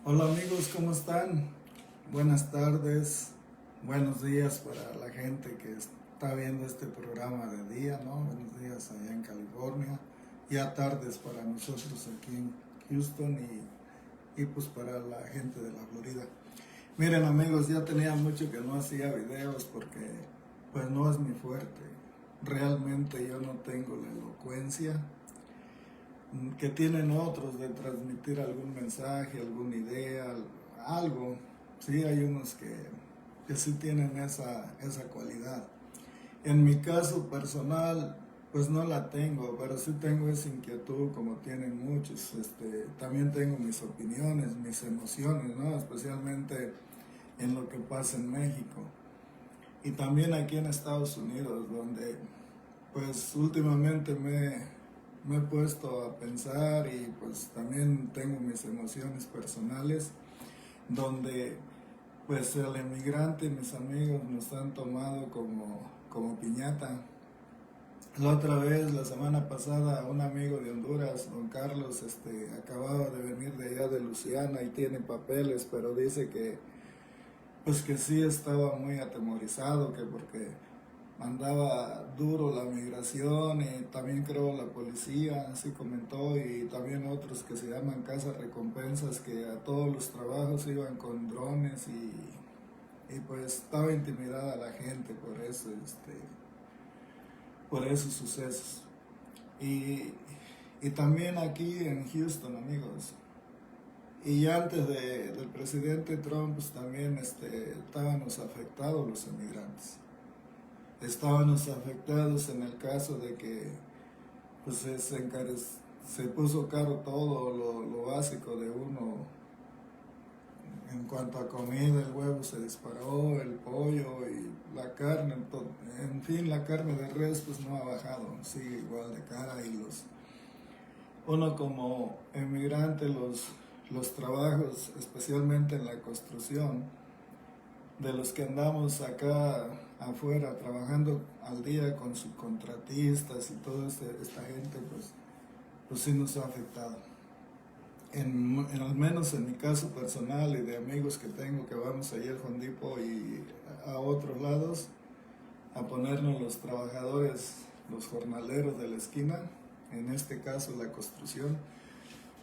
Hola amigos, ¿cómo están? Buenas tardes, buenos días para la gente que está viendo este programa de día, ¿no? Buenos días allá en California, ya tardes para nosotros aquí en Houston y pues para la gente de la Florida. Miren amigos, ya tenía mucho que no hacía videos porque pues no es mi fuerte. Realmente yo no tengo la elocuencia que tienen otros de transmitir algún mensaje, alguna idea, algo. Sí, hay unos que sí tienen esa cualidad. En mi caso personal, pues no la tengo, pero sí tengo esa inquietud como tienen muchos. También tengo mis opiniones, mis emociones, ¿no? Especialmente en lo que pasa en México. Y también aquí en Estados Unidos, donde pues últimamente me he puesto a pensar y pues también tengo mis emociones personales, donde pues el emigrante y mis amigos nos han tomado como piñata. La otra vez, la semana pasada, un amigo de Honduras, don Carlos, acababa de venir de allá de Luciana y tiene papeles, pero dice que pues que sí estaba muy atemorizado, que porque andaba duro la migración y también creo la policía, así comentó, y también otros que se llaman casas recompensas, que a todos los trabajos iban con drones y pues estaba intimidada la gente por eso, por esos sucesos. Y, y también aquí en Houston, amigos. Y antes del presidente Trump, pues también estábamos afectados los emigrantes. Estábamos afectados en el caso de que pues, se puso caro todo lo básico de uno. En cuanto a comida, el huevo se disparó, el pollo y la carne, en fin, la carne de res pues no ha bajado, sigue igual de cara y uno como emigrante, los trabajos, especialmente en la construcción, de los que andamos acá afuera trabajando al día con subcontratistas y toda esta gente, pues sí nos ha afectado. Al menos en mi caso personal y de amigos que tengo que vamos a ir al Hondipo y a otros lados a ponernos los trabajadores, los jornaleros de la esquina, en este caso la construcción,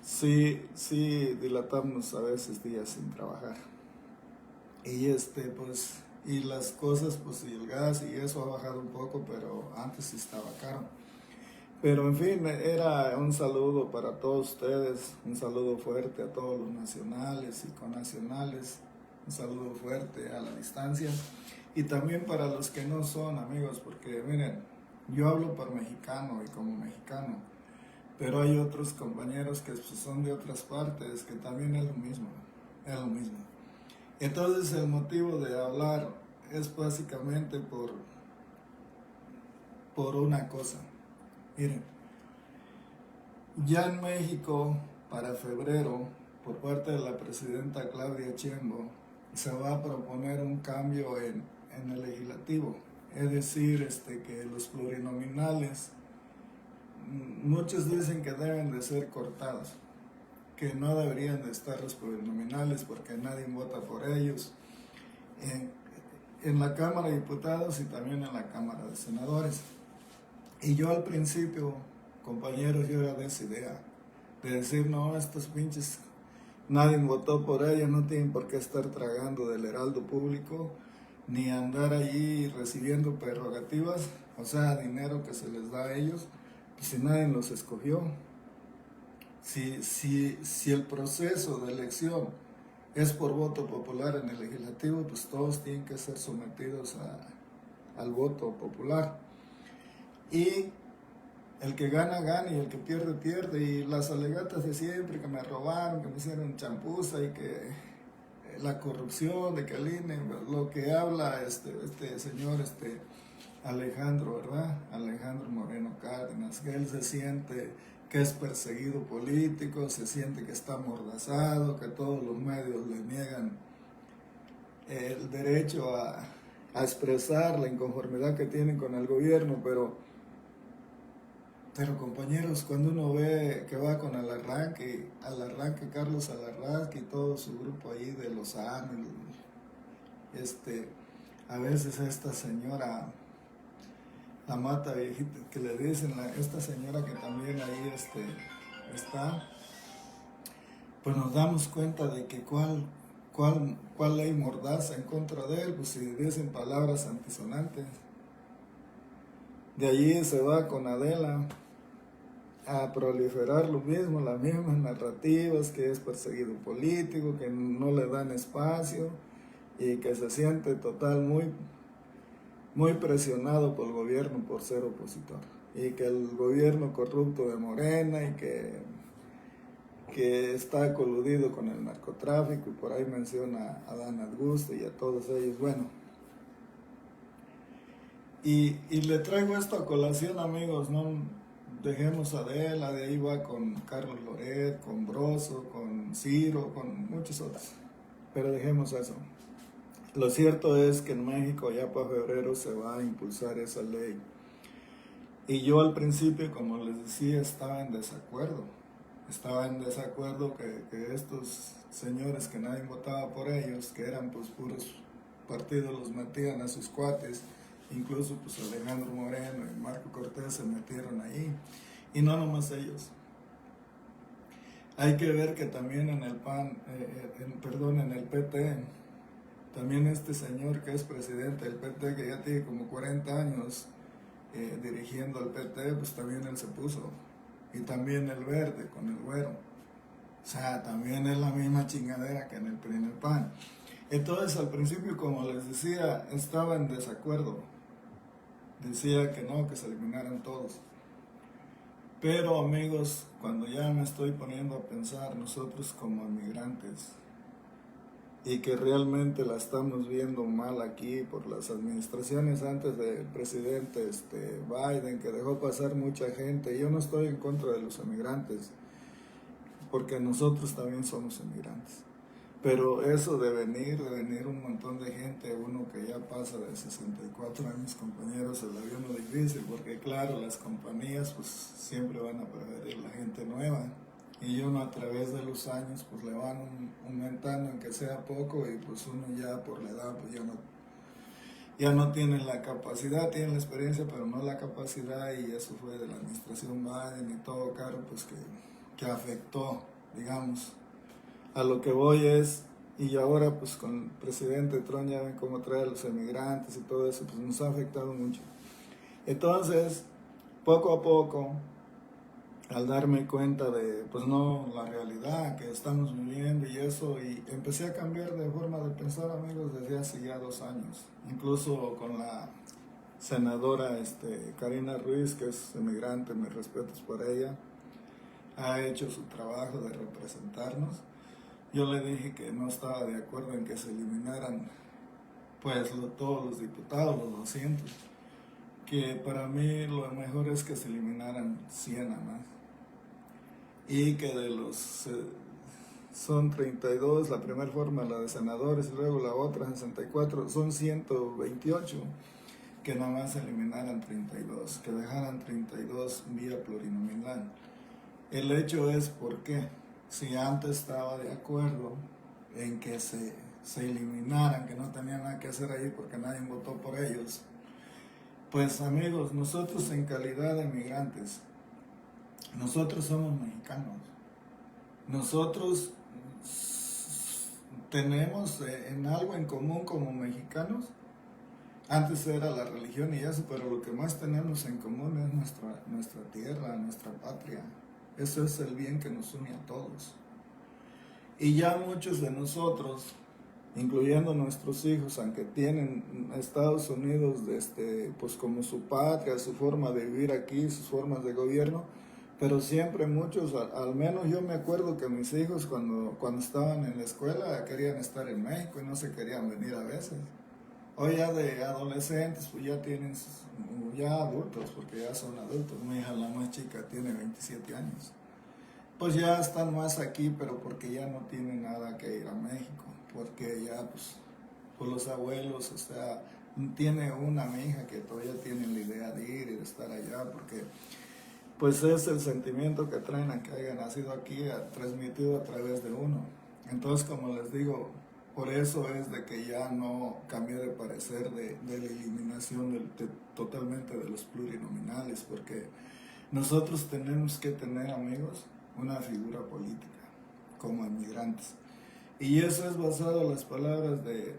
sí dilatamos a veces días sin trabajar. Y pues, y las cosas, pues, y el gas y eso ha bajado un poco, pero antes sí estaba caro. Pero en fin, era un saludo para todos ustedes, un saludo fuerte a todos los nacionales y connacionales, un saludo fuerte a la distancia. Y también para los que no son amigos, porque miren, yo hablo por mexicano y como mexicano, pero hay otros compañeros que pues, son de otras partes, que también es lo mismo, es lo mismo. Entonces el motivo de hablar es básicamente por una cosa. Miren, ya en México, para febrero, por parte de la presidenta Claudia Sheinbaum, se va a proponer un cambio en el legislativo. Es decir, que los plurinominales, muchos dicen que deben de ser cortados, que no deberían de estar los plurinominales porque nadie vota por ellos. En la Cámara de Diputados y también en la Cámara de Senadores. Y yo al principio, compañeros, yo era de esa idea, de decir, no, estos pinches, nadie votó por ellos, no tienen por qué estar tragando del heraldo público, ni andar allí recibiendo prerrogativas, o sea, dinero que se les da a ellos, pues si nadie los escogió. Si el proceso de elección es por voto popular en el legislativo, pues todos tienen que ser sometidos al voto popular. Y el que gana, gana y el que pierde, pierde. Y las alegatas de siempre, que me robaron, que me hicieron champuza y que la corrupción de que el INE, lo que habla este señor, Alejandro, ¿verdad? Alejandro Moreno Cárdenas, que él se siente que es perseguido político, se siente que está amordazado, que todos los medios le niegan el derecho a expresar la inconformidad que tienen con el gobierno, pero Pero compañeros, cuando uno ve que va con al arranque Carlos Alarraqui y todo su grupo ahí de los años, a veces esta señora, la mata viejita, que le dicen, esta señora que también ahí está, pues nos damos cuenta de que cuál ley mordaza en contra de él, pues si dicen palabras antisonantes. De allí se va con Adela a proliferar lo mismo, las mismas narrativas, que es perseguido político, que no le dan espacio y que se siente muy presionado por el gobierno por ser opositor. Y que el gobierno corrupto de Morena y que está coludido con el narcotráfico, y por ahí menciona a Dan Augusto y a todos ellos. Bueno, y le traigo esto a colación, amigos, no dejemos a Adela, de ahí va con Carlos Loret, con Broso, con Ciro, con muchos otros, pero dejemos eso. Lo cierto es que en México ya para febrero se va a impulsar esa ley. Y yo al principio, como les decía, estaba en desacuerdo. Estaba en desacuerdo que estos señores que nadie votaba por ellos, que eran pues puros partidos, los metían a sus cuates. Incluso pues Alejandro Moreno y Marco Cortés se metieron ahí. Y no nomás ellos. Hay que ver que también en el PAN, en el PT, también este señor que es presidente del PT, que ya tiene como 40 años dirigiendo al PT, pues también él se puso. Y también el Verde con el Güero. O sea, también es la misma chingadera que en el PRI y en el PAN. Entonces al principio, como les decía, estaba en desacuerdo. Decía que no, que se eliminaran todos. Pero amigos, cuando ya me estoy poniendo a pensar, nosotros como inmigrantes, y que realmente la estamos viendo mal aquí por las administraciones antes del presidente Biden, que dejó pasar mucha gente. Yo no estoy en contra de los inmigrantes, porque nosotros también somos inmigrantes. Pero eso de venir un montón de gente, uno que ya pasa de 64 años, compañeros, se la vio muy difícil, porque claro, las compañías pues siempre van a preferir la gente nueva. Y uno a través de los años pues le van aumentando aunque sea poco, y pues uno ya por la edad pues ya no tiene la capacidad, tiene la experiencia pero no la capacidad, y eso fue de la administración Biden y todo, claro, pues que afectó, digamos. A lo que voy es, y ahora pues con el presidente Trump ya ven cómo trae a los emigrantes y todo eso, pues nos ha afectado mucho. Entonces, poco a poco, al darme cuenta de, pues no, la realidad que estamos viviendo y eso, y empecé a cambiar de forma de pensar, amigos, desde hace ya 2 años. Incluso con la senadora Karina Ruiz, que es emigrante, mis respetos por ella, ha hecho su trabajo de representarnos. Yo le dije que no estaba de acuerdo en que se eliminaran pues todos los diputados, los 200, que para mí lo mejor es que se eliminaran 100 nada más, y que de los son 32, la primera forma la de senadores y luego la otra 64, son 128, que nada más se eliminaran 32, que dejaran 32 vía plurinominal. El hecho es porque si antes estaba de acuerdo en que se eliminaran, que no tenían nada que hacer ahí porque nadie votó por ellos, pues amigos, nosotros en calidad de migrantes, nosotros somos mexicanos, nosotros tenemos en algo en común como mexicanos. Antes era la religión y eso, pero lo que más tenemos en común es nuestra tierra, nuestra patria. Eso es el bien que nos une a todos. Y ya muchos de nosotros, incluyendo nuestros hijos, aunque tienen Estados Unidos pues como su patria, su forma de vivir aquí, sus formas de gobierno, pero siempre muchos, al menos yo me acuerdo que mis hijos cuando estaban en la escuela querían estar en México y no se querían venir a veces. Hoy ya de adolescentes, pues ya tienen, ya adultos, porque ya son adultos. Mi hija, la más chica, tiene 27 años. Pues ya están más aquí, pero porque ya no tienen nada que ir a México. Porque ya, pues los abuelos, o sea, tiene mi hija que todavía tiene la idea de ir y de estar allá, porque pues es el sentimiento que traen a que haya nacido aquí, transmitido a través de uno. Entonces, como les digo, por eso es de que ya no cambié de parecer de la eliminación totalmente de los plurinominales, porque nosotros tenemos que tener, amigos, una figura política como inmigrantes. Y eso es basado en las palabras de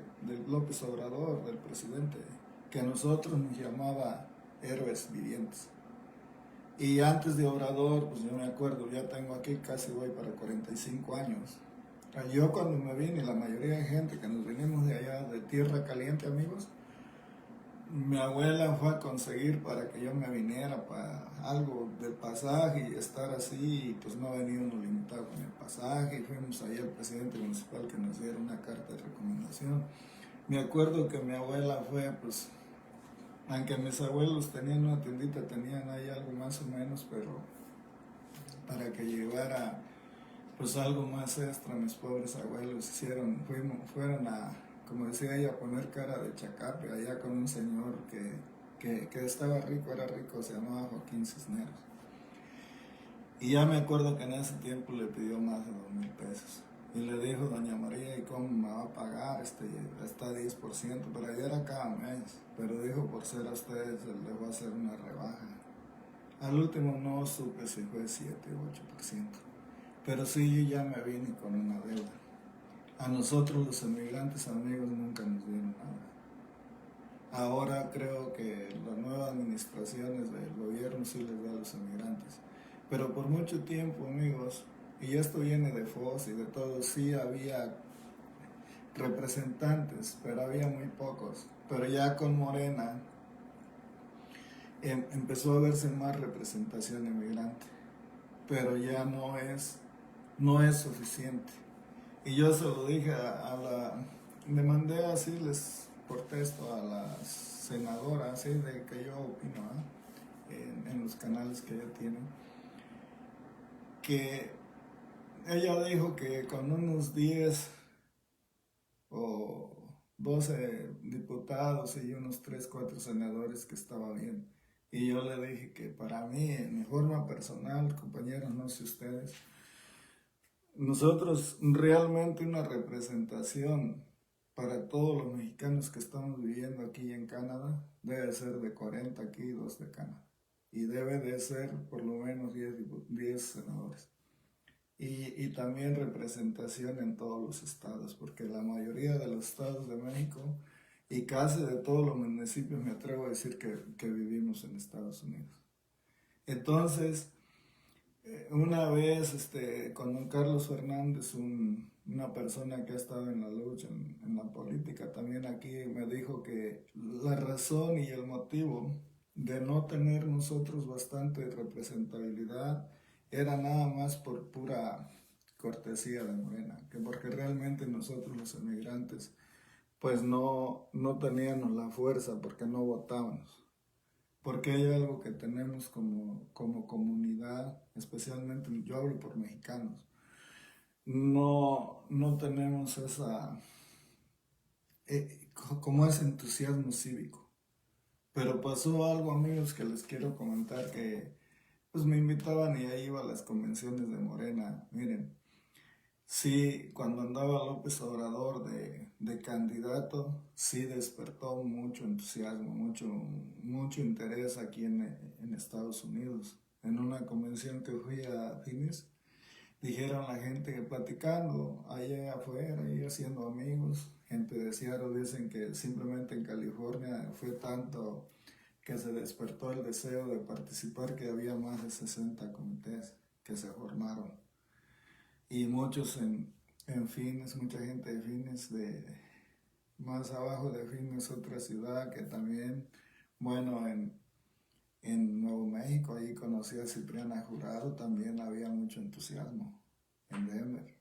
López Obrador, del presidente, que a nosotros nos llamaba héroes vivientes. Y antes de Obrador, pues yo me acuerdo, ya tengo aquí casi voy para 45 años. Yo cuando me vine, la mayoría de gente que nos vinimos de allá, de Tierra Caliente, amigos, mi abuela fue a conseguir para que yo me viniera para algo del pasaje y estar así, y pues no venía uno limitado con el pasaje, y fuimos ahí al presidente municipal que nos diera una carta de recomendación. Me acuerdo que mi abuela fue, pues, aunque mis abuelos tenían una tiendita, tenían ahí algo más o menos, pero para que llevara pues algo más extra, mis pobres abuelos fueron a, como decía ella, a poner cara de chacape allá con un señor que estaba rico, era rico, se llamaba Joaquín Cisneros. Y ya me acuerdo que en ese tiempo le pidió más de 2,000 pesos. Y le dijo, doña María, ¿y cómo me va a pagar? Está 10%, pero ayer era cada mes. Pero dijo, por ser a ustedes, le voy a hacer una rebaja. Al último no supe si fue 7 o 8%. Pero sí, yo ya me vine con una deuda. A nosotros los emigrantes amigos nunca nos dieron nada. Ahora creo que las nuevas administraciones del gobierno sí les da a los emigrantes. Pero por mucho tiempo, amigos, y esto viene de FOS y de todo, sí había representantes, pero había muy pocos. Pero ya con Morena empezó a verse más representación emigrante. Pero ya no es suficiente. Y yo se lo dije le mandé así, les por texto a la senadora, así de que yo opino, en los canales que ella tiene, que ella dijo que con unos 10 o 12 diputados y unos 3 4 senadores que estaba bien. Y yo le dije que para mí, en mi forma personal, compañeros, no sé ustedes, nosotros realmente una representación para todos los mexicanos que estamos viviendo aquí en Canadá debe ser de 40 aquí y 2 de Canadá. Y debe de ser por lo menos 10 senadores. Y también representación en todos los estados, porque la mayoría de los estados de México y casi de todos los municipios me atrevo a decir que vivimos en Estados Unidos. Entonces, una vez con don Carlos Fernández, una persona que ha estado en la lucha, en la política también aquí, me dijo que la razón y el motivo de no tener nosotros bastante representabilidad era nada más por pura cortesía de Morena, que porque realmente nosotros los emigrantes pues no teníamos la fuerza porque no votábamos. Porque hay algo que tenemos como comunidad, especialmente yo hablo por mexicanos, no tenemos como ese entusiasmo cívico. Pero pasó algo, amigos, que les quiero comentar, que pues me invitaban y ahí iba a las convenciones de Morena. Miren, sí, cuando andaba López Obrador de candidato, sí despertó mucho entusiasmo, mucho interés aquí en Estados Unidos. En una convención que fui a Phoenix, dijeron la gente que platicando allá afuera y haciendo amigos, gente de Seattle, dicen que simplemente en California fue tanto que se despertó el deseo de participar que había más de 60 comités que se formaron. Y muchos en Phoenix, mucha gente de Phoenix, más abajo de Phoenix, otra ciudad que también, bueno, en Nuevo México, ahí conocí a Cipriana Jurado, también había mucho entusiasmo en Denver.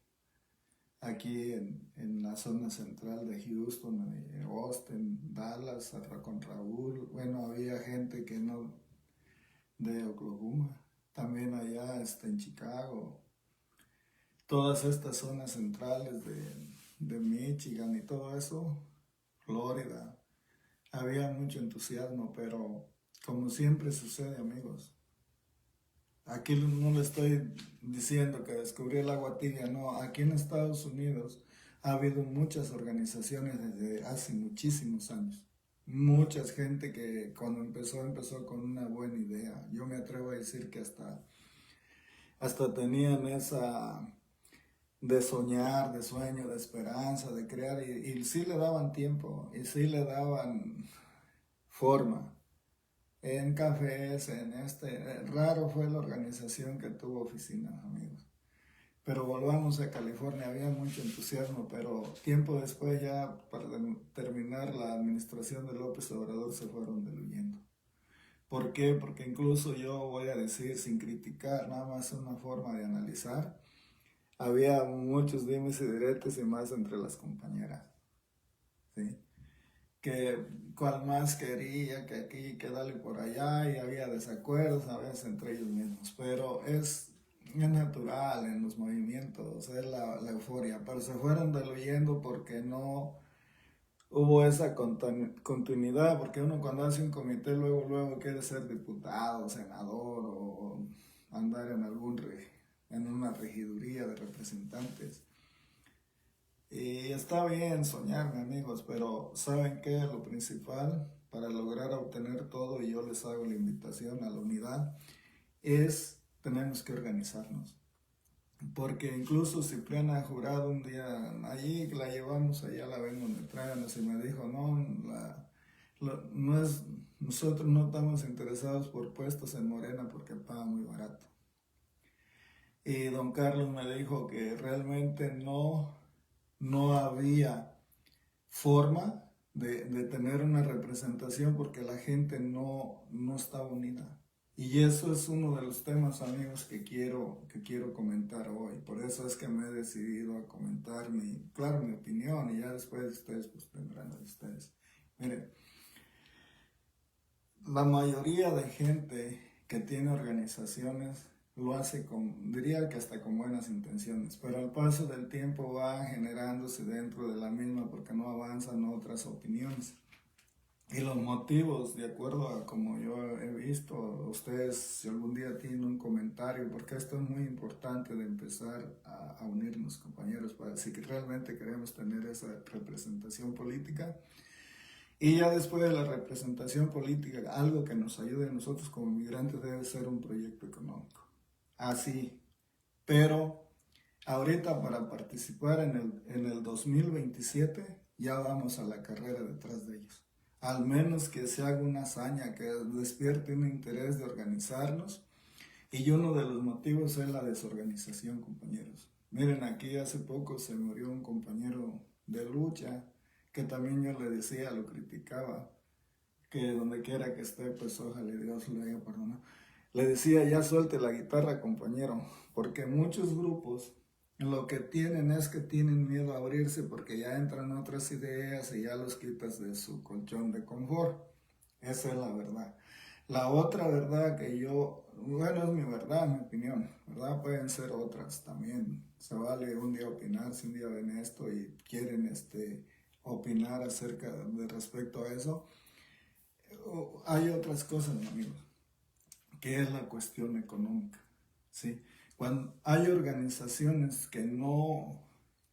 Aquí en la zona central de Houston, Austin, Dallas, con Raúl, bueno, había gente que no, de Oklahoma, también allá en Chicago, todas estas zonas centrales de Michigan y todo eso, Florida, había mucho entusiasmo, pero como siempre sucede, amigos, Aquí no le estoy diciendo que descubrí el agua tibia, no. Aquí en Estados Unidos ha habido muchas organizaciones desde hace muchísimos años. Mucha gente que cuando empezó con una buena idea. Yo me atrevo a decir que hasta tenían esa de soñar, de sueño, de esperanza, de crear, y sí le daban tiempo, y sí le daban forma. En cafés, raro fue la organización que tuvo oficinas, amigos. Pero volvamos a California, había mucho entusiasmo, pero tiempo después ya para terminar la administración de López Obrador se fueron diluyendo. ¿Por qué? Porque incluso yo voy a decir, sin criticar, nada más una forma de analizar, había muchos dimes y diretes y más entre las compañeras, ¿sí? Que cual más quería, que aquí, que dale por allá, y había desacuerdos a veces entre ellos mismos, pero es natural en los movimientos, es la euforia, pero se fueron diluyendo porque no hubo esa continuidad, porque uno cuando hace un comité luego quiere ser diputado, senador o andar en una regiduría de representantes. Y está bien soñar, mis amigos, pero ¿saben qué? Lo principal para lograr obtener todo, y yo les hago la invitación a la unidad, es tenemos que organizarnos. Porque incluso Cipriana Jurado un día allí la llevamos allá a la ven donde tráganos y me dijo, no, no es, nosotros no estamos interesados por puestos en Morena porque pagan muy barato. Y don Carlos me dijo que realmente no había forma de tener una representación porque la gente no está unida. Y eso es uno de los temas, amigos, que quiero comentar hoy. Por eso es que me he decidido a comentar claro, mi opinión, y ya después ustedes pues tendrán la de ustedes. Miren, la mayoría de gente que tiene organizaciones lo hace diría que hasta con buenas intenciones, pero al paso del tiempo va generándose dentro de la misma porque no avanzan otras opiniones. Y los motivos, de acuerdo a como yo he visto, ustedes si algún día tienen un comentario, porque esto es muy importante de empezar a unirnos, compañeros, para si realmente queremos tener esa representación política. Y ya después de la representación política, algo que nos ayude a nosotros como migrantes debe ser un proyecto económico. Así, pero ahorita para participar en el 2027 ya vamos a la carrera detrás de ellos. Al menos que se haga una hazaña, que despierte un interés de organizarnos. Y uno de los motivos es la desorganización, compañeros. Miren, aquí hace poco se murió un compañero de lucha que también yo le decía, lo criticaba, que donde quiera que esté, pues ojalá Dios le haya perdonado. Le decía, ya suelte la guitarra, compañero, porque muchos grupos lo que tienen es que tienen miedo a abrirse porque ya entran otras ideas y ya los quitas de su colchón de confort. Esa es la verdad. La otra verdad que bueno, es mi verdad, mi opinión, ¿verdad? Pueden ser otras también. Se vale un día opinar, si un día ven esto y quieren opinar acerca de respecto a eso. Hay otras cosas, amigos, que es la cuestión económica, ¿sí? Cuando hay organizaciones que no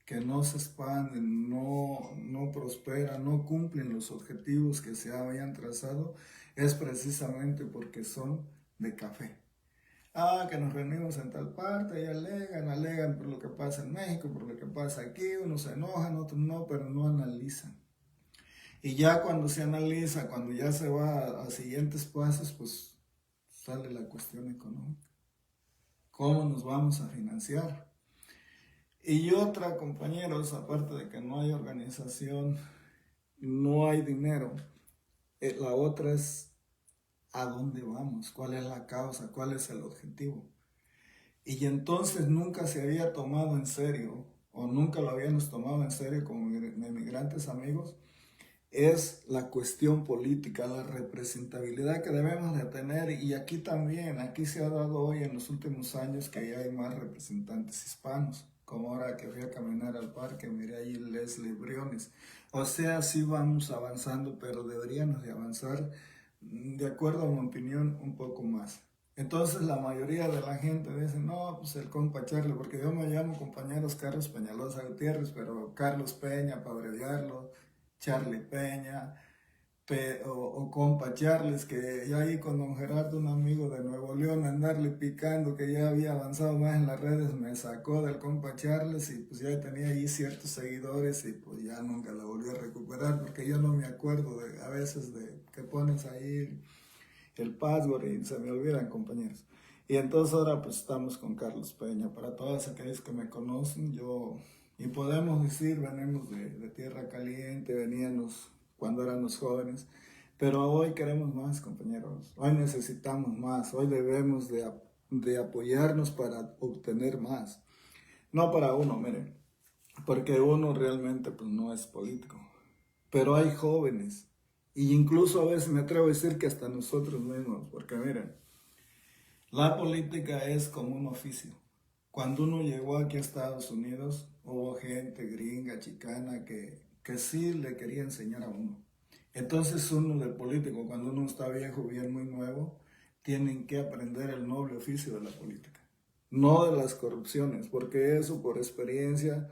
se expanden, no prosperan, no cumplen los objetivos que se habían trazado, es precisamente porque son de café. Que nos reunimos en tal parte y alegan por lo que pasa en México, por lo que pasa aquí, unos se enojan, otros no, pero no analizan. Y ya cuando se analiza, cuando ya se va a siguientes pasos, pues sale la cuestión económica. ¿Cómo nos vamos a financiar? Y otra, compañeros, aparte de que no hay organización, no hay dinero, la otra es a dónde vamos, cuál es la causa, cuál es el objetivo. Y entonces nunca se había tomado en serio, o nunca lo habíamos tomado en serio como emigrantes amigos, es la cuestión política, la representabilidad que debemos de tener. Y aquí también, aquí se ha dado hoy en los últimos años que ya hay más representantes hispanos, como ahora que fui a caminar al parque, miré ahí Leslie Briones. O sea, sí vamos avanzando, pero deberíamos de avanzar, de acuerdo a mi opinión, un poco más. Entonces la mayoría de la gente dice, no, pues el compa Charlie, porque yo me llamo compañeros Carlos Peñalosa Gutiérrez, pero Carlos Peña, para abreviarlo, Charlie Peña, o compa Charles, que ya ahí con don Gerardo, un amigo de Nuevo León, andarle picando que ya había avanzado más en las redes, me sacó del compa Charles y pues ya tenía ahí ciertos seguidores y pues ya nunca la volví a recuperar porque yo no me acuerdo de a veces de que pones ahí el password y se me olvidan, compañeros. Y entonces ahora pues estamos con Carlos Peña. Para todos aquellos que me conocen, y podemos decir, venimos de tierra caliente, veníamos cuando éramos jóvenes, pero hoy queremos más, compañeros. Hoy necesitamos más, hoy debemos de apoyarnos para obtener más. No para uno, miren, porque uno realmente pues no es político, pero hay jóvenes. Y incluso a veces me atrevo a decir que hasta nosotros mismos, porque miren, la política es como un oficio. Cuando uno llegó aquí a Estados Unidos, hubo gente gringa, chicana, que sí le quería enseñar a uno. Entonces uno de político, cuando uno está viejo, bien muy nuevo, tienen que aprender el noble oficio de la política. No de las corrupciones, porque eso por experiencia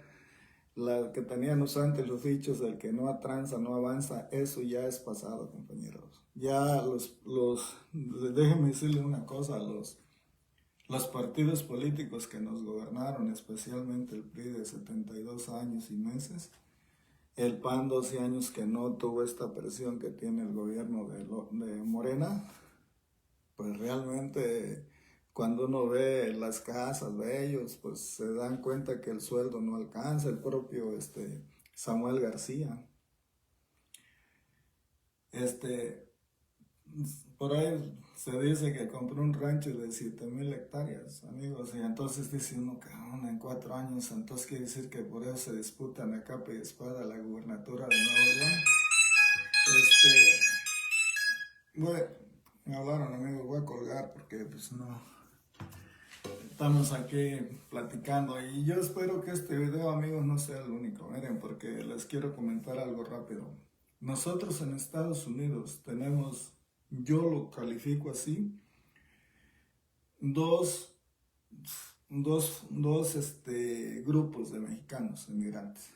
la que teníamos antes, los dichos del que no tranza, no avanza, eso ya es pasado, compañeros. Ya déjenme decirle una cosa, los partidos políticos que nos gobernaron, especialmente el PRI de 72 años y meses, el PAN 12 años que no tuvo esta presión que tiene el gobierno de Morena, pues realmente cuando uno ve las casas de ellos, pues se dan cuenta que el sueldo no alcanza. El propio Samuel García, este, por ahí se dice que compró un rancho de 7,000 hectáreas, amigos, y entonces dice uno que en 4 años, entonces quiere decir que por eso se disputan a capa y espada la gubernatura de Nuevo León. Bueno, me hablaron, amigos, voy a colgar porque pues no. Estamos aquí platicando y yo espero que este video, amigos, no sea el único. Miren, porque les quiero comentar algo rápido. Nosotros en Estados Unidos tenemos, yo lo califico así, dos, dos grupos de mexicanos inmigrantes.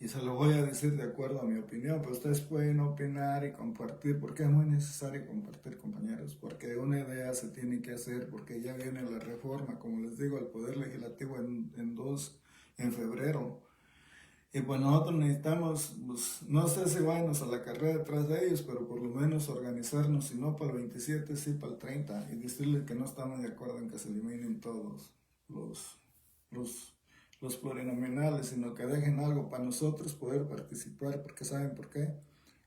Y se lo voy a decir de acuerdo a mi opinión, pero ustedes pueden opinar y compartir, porque es muy necesario compartir, compañeros, porque una idea se tiene que hacer, porque ya viene la reforma, como les digo, al Poder Legislativo en febrero. Y pues nosotros necesitamos, pues, no sé si vayamos a la carrera detrás de ellos, pero por lo menos organizarnos, si no para el 27, sí para el 30, y decirles que no estamos de acuerdo en que se eliminen todos los, los, los plurinominales, sino que dejen algo para nosotros poder participar, porque ¿saben por qué?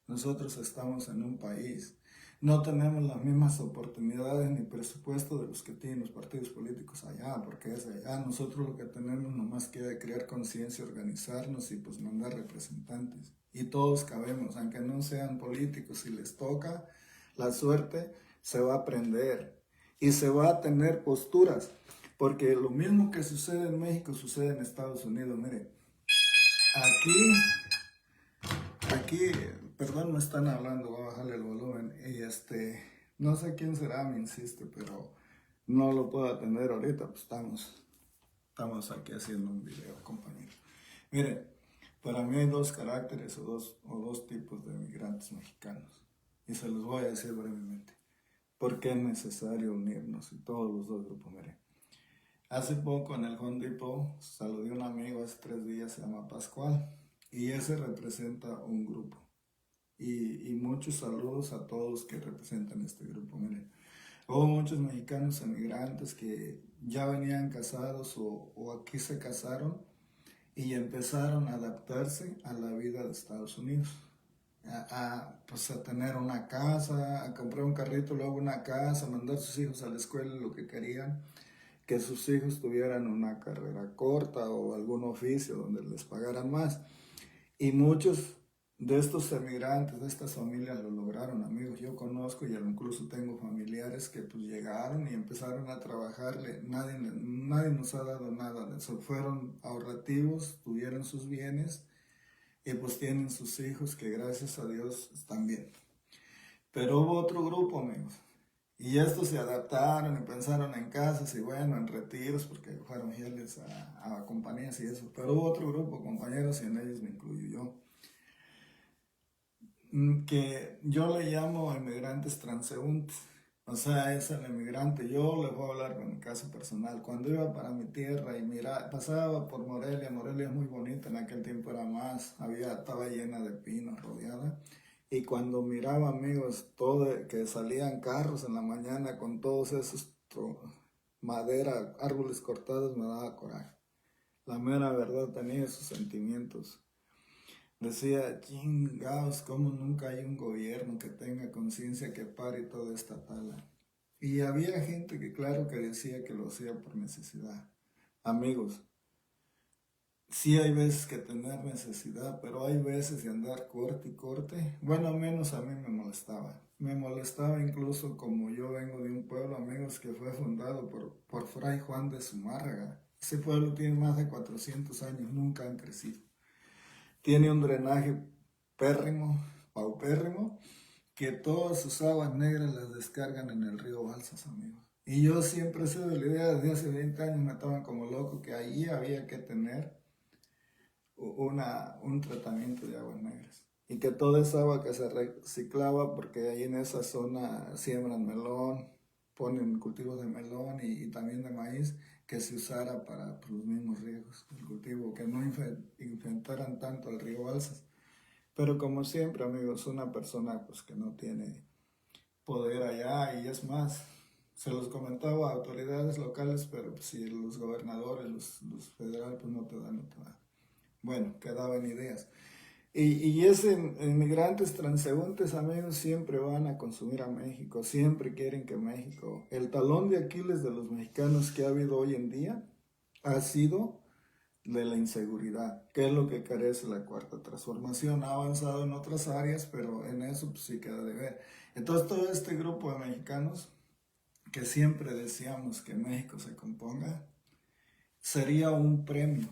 Nosotros estamos en un país, no tenemos las mismas oportunidades ni presupuesto de los que tienen los partidos políticos allá, porque es allá. Nosotros lo que tenemos nomás que crear conciencia, organizarnos y pues mandar representantes. Y todos cabemos, aunque no sean políticos, si les toca la suerte, se va a aprender y se va a tener posturas, porque lo mismo que sucede en México sucede en Estados Unidos. Mire, aquí, perdón, me están hablando, voy a bajarle el volumen. Y no sé quién será, me insiste, pero no lo puedo atender ahorita, pues estamos aquí haciendo un video, compañero. Mire, para mí hay dos caracteres o dos tipos de migrantes mexicanos. Y se los voy a decir brevemente. ¿Por qué es necesario unirnos? Y todos los dos grupos, mire. Hace poco en el Home Depot saludé a un amigo hace 3 días, se llama Pascual, y ese representa un grupo. Y muchos saludos a todos que representan este grupo. Miren, hubo muchos mexicanos emigrantes que ya venían casados o aquí se casaron y empezaron a adaptarse a la vida de Estados Unidos. Pues a tener una casa, a comprar un carrito, luego una casa, a mandar a sus hijos a la escuela, lo que querían, que sus hijos tuvieran una carrera corta o algún oficio donde les pagaran más. Y muchos de estos emigrantes, de estas familias lo lograron, amigos. Yo conozco y incluso tengo familiares que pues llegaron y empezaron a trabajarle. Nadie nos ha dado nada. Fueron ahorrativos, tuvieron sus bienes y pues tienen sus hijos que gracias a Dios están bien. Pero hubo otro grupo, amigos. Y estos se adaptaron y pensaron en casas y bueno, en retiros, porque fueron fieles a compañías y eso. Pero hubo otro grupo de compañeros y en ellos me incluyo yo, que yo le llamo inmigrantes transeúntes. O sea, es el inmigrante. Yo les voy a hablar de mi caso personal. Cuando iba para mi tierra y mira, pasaba por Morelia, Morelia es muy bonita, en aquel tiempo era más, estaba llena de pinos, rodeada. Y cuando miraba amigos, todo, que salían carros en la mañana con todos esos madera, árboles cortados, me daba coraje. La mera verdad tenía esos sentimientos. Decía, chingados, como nunca hay un gobierno que tenga conciencia que pare toda esta tala. Y había gente que claro que decía que lo hacía por necesidad. Amigos, sí hay veces que tener necesidad, pero hay veces de andar corte y corte. Bueno, al menos a mí me molestaba. Me molestaba incluso como yo vengo de un pueblo, amigos, que fue fundado por Fray Juan de Zumárraga. Ese pueblo tiene más de 400 años, nunca han crecido. Tiene un drenaje pérrimo, paupérrimo, que todas sus aguas negras las descargan en el río Balsas, amigos. Y yo siempre he sido de la idea, desde hace 20 años me estaban como loco, que allí había que tener un tratamiento de aguas negras. Y que toda esa agua que se reciclaba, porque ahí en esa zona siembran melón, ponen cultivos de melón y también de maíz, que se usara para pues, los mismos riegos del cultivo, que no infectaran tanto el río Balsas. Pero como siempre, amigos, una persona pues que no tiene poder allá y es más, se los comentaba a autoridades locales, pero pues, si los gobernadores, los federales, pues no te dan, no te dan. Bueno, quedaban ideas. Y esos inmigrantes transeúntes, amigos, siempre van a consumir a México, siempre quieren que México, el talón de Aquiles de los mexicanos que ha habido hoy en día, ha sido de la inseguridad, que es lo que carece la cuarta transformación. Ha avanzado en otras áreas, pero en eso pues, sí queda de ver. Entonces todo este grupo de mexicanos que siempre deseamos que México se componga, sería un premio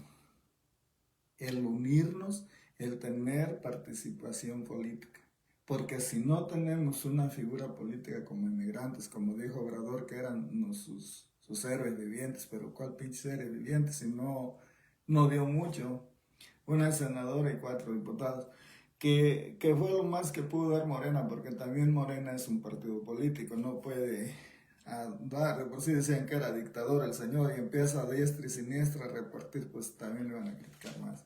el unirnos, el tener participación política. Porque si no tenemos una figura política como inmigrantes, como dijo Obrador, que eran sus héroes vivientes, pero ¿cuál pinche héroe viviente si no dio mucho? Una senadora y 4 diputados, que fue lo más que pudo dar Morena, porque también Morena es un partido político, no puede dar, de por sí decían que era dictador el señor y empieza a diestra y siniestra a repartir, pues también le van a criticar más.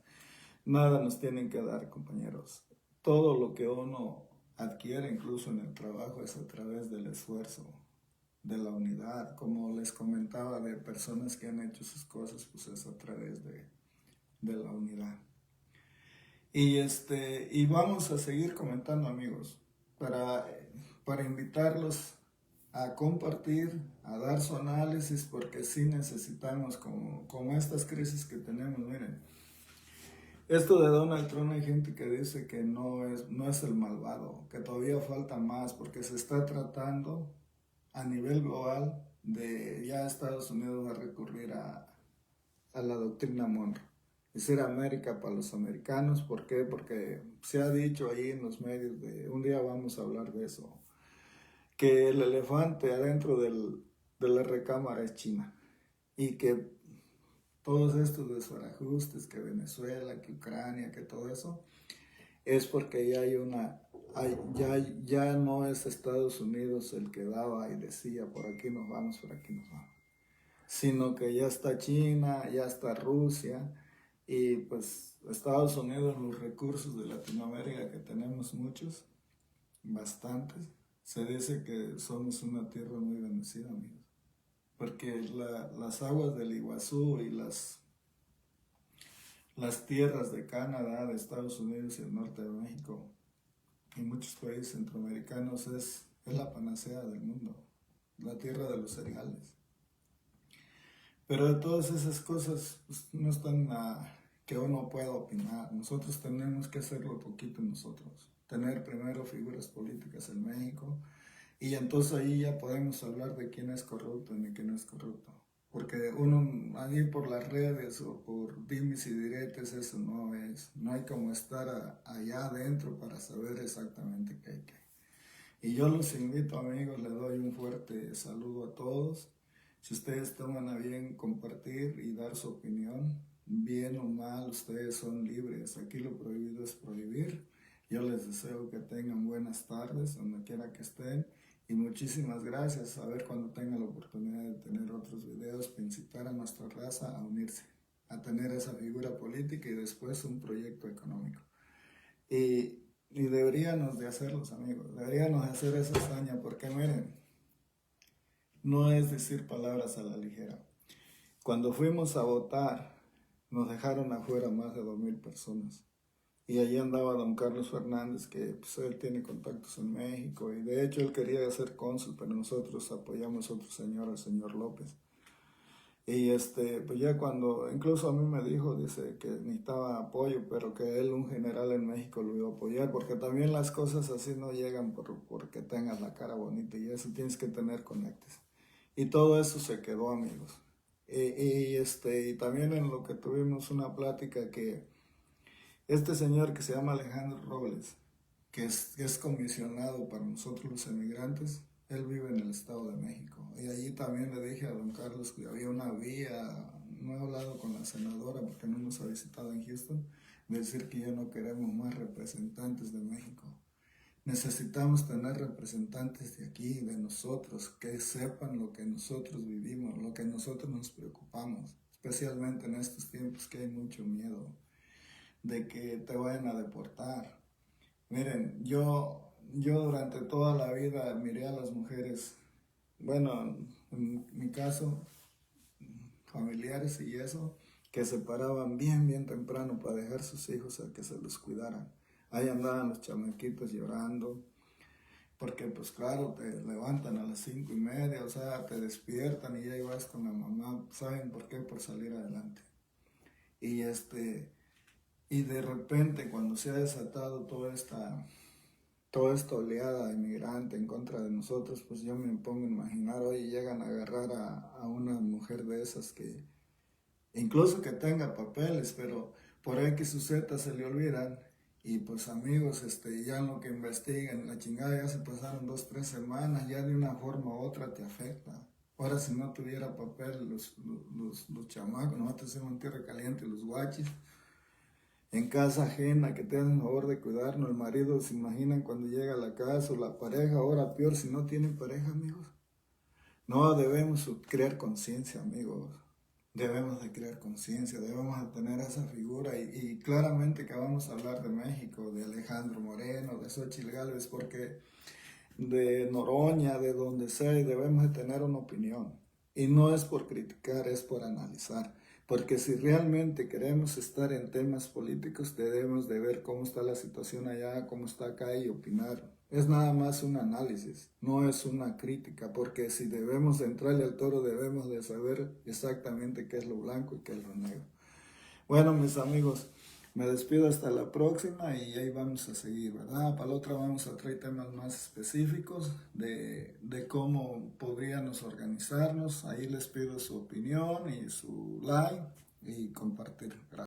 Nada nos tienen que dar, compañeros. Todo lo que uno adquiere, incluso en el trabajo, es a través del esfuerzo, de la unidad. Como les comentaba, de personas que han hecho sus cosas, pues es a través de la unidad. Y vamos a seguir comentando, amigos, para invitarlos a compartir, a dar su análisis, porque sí necesitamos, como estas crisis que tenemos, miren. Esto de Donald Trump, hay gente que dice que no es el malvado, que todavía falta más, porque se está tratando a nivel global de ya Estados Unidos va a recurrir a la doctrina Monroe. Decir América para los americanos, ¿por qué? Porque se ha dicho ahí en los medios, un día vamos a hablar de eso, que el elefante adentro de la recámara es China y que todos estos desbarajustes, que Venezuela, que Ucrania, que todo eso, es porque ya ya no es Estados Unidos el que daba y decía por aquí nos vamos, sino que ya está China, ya está Rusia y pues Estados Unidos, los recursos de Latinoamérica que tenemos muchos, bastantes, se dice que somos una tierra muy bendecida, amigos, porque las aguas del Iguazú y las tierras de Canadá, de Estados Unidos y el norte de México y muchos países centroamericanos es la panacea del mundo, la tierra de los cereales. Pero de todas esas cosas pues, no están que uno pueda opinar. Nosotros tenemos que hacerlo poquito nosotros. Tener primero figuras políticas en México y entonces ahí ya podemos hablar de quién es corrupto y quién no es corrupto. Porque uno ahí por las redes o por dimes y diretes eso no hay como estar allá adentro para saber exactamente qué hay que. Y yo los invito, amigos, les doy un fuerte saludo a todos. Si ustedes toman a bien compartir y dar su opinión, bien o mal, ustedes son libres. Aquí lo prohibido es prohibir. Yo les deseo que tengan buenas tardes, donde quiera que estén. Y muchísimas gracias. A ver cuando tengan la oportunidad de tener otros videos, para incitar a nuestra raza a unirse, a tener esa figura política y después un proyecto económico. Y deberíamos de hacerlos, amigos. Deberíamos de hacer esa hazaña porque miren, no es decir palabras a la ligera. Cuando fuimos a votar, nos dejaron afuera más de 2,000 personas. Y allí andaba don Carlos Fernández, que pues, él tiene contactos en México. Y de hecho él quería ser cónsul, pero nosotros apoyamos a otro señor, al señor López. Y pues ya cuando, incluso a mí me dijo, dice que necesitaba apoyo, pero que él, un general en México, lo iba a apoyar, porque también las cosas así no llegan porque tengas la cara bonita y eso, tienes que tener conectes. Y todo eso se quedó, amigos. Y también en lo que tuvimos una plática que este señor que se llama Alejandro Robles, que es comisionado para nosotros los emigrantes, él vive en el Estado de México. Y allí también le dije a don Carlos que había una vía, no he hablado con la senadora porque no nos ha visitado en Houston, de decir que ya no queremos más representantes de México. Necesitamos tener representantes de aquí, de nosotros, que sepan lo que nosotros vivimos, lo que nosotros nos preocupamos, especialmente en estos tiempos que hay mucho miedo de que te vayan a deportar. Miren, yo durante toda la vida miré a las mujeres, bueno, en mi caso, familiares y eso, que se paraban bien, bien temprano para dejar sus hijos a que se los cuidaran. Ahí andaban los chamaquitos llorando, porque pues claro, te levantan a las 5:30, o sea, te despiertan y ya ibas con la mamá, ¿saben por qué? Por salir adelante. Y y de repente cuando se ha desatado toda esta oleada inmigrante en contra de nosotros, pues yo me pongo a imaginar, hoy llegan a agarrar a una mujer de esas que, incluso que tenga papeles, pero por X o Z se le olvidan. Y pues amigos, ya en lo que investigan, la chingada ya se pasaron 2, 3 semanas, ya de una forma u otra te afecta. Ahora si no tuviera papel los chamacos, no te hacemos en tierra caliente, los guachis, en casa ajena, que te hacen favor de cuidarnos, el marido se imaginan cuando llega a la casa, o la pareja, ahora peor si no tienen pareja, amigos. No debemos crear conciencia, amigos. Debemos de crear conciencia, debemos de tener esa figura y claramente que vamos a hablar de México, de Alejandro Moreno, de Xóchitl Gálvez, porque de Noroña, de donde sea, y debemos de tener una opinión. Y no es por criticar, es por analizar. Porque si realmente queremos estar en temas políticos, debemos de ver cómo está la situación allá, cómo está acá y opinar. Es nada más un análisis, no es una crítica, porque si debemos de entrarle al toro, debemos de saber exactamente qué es lo blanco y qué es lo negro. Bueno, mis amigos, me despido hasta la próxima y ahí vamos a seguir, ¿verdad? Para la otra vamos a traer temas más específicos de cómo podríamos organizarnos. Ahí les pido su opinión y su like y compartir. Gracias.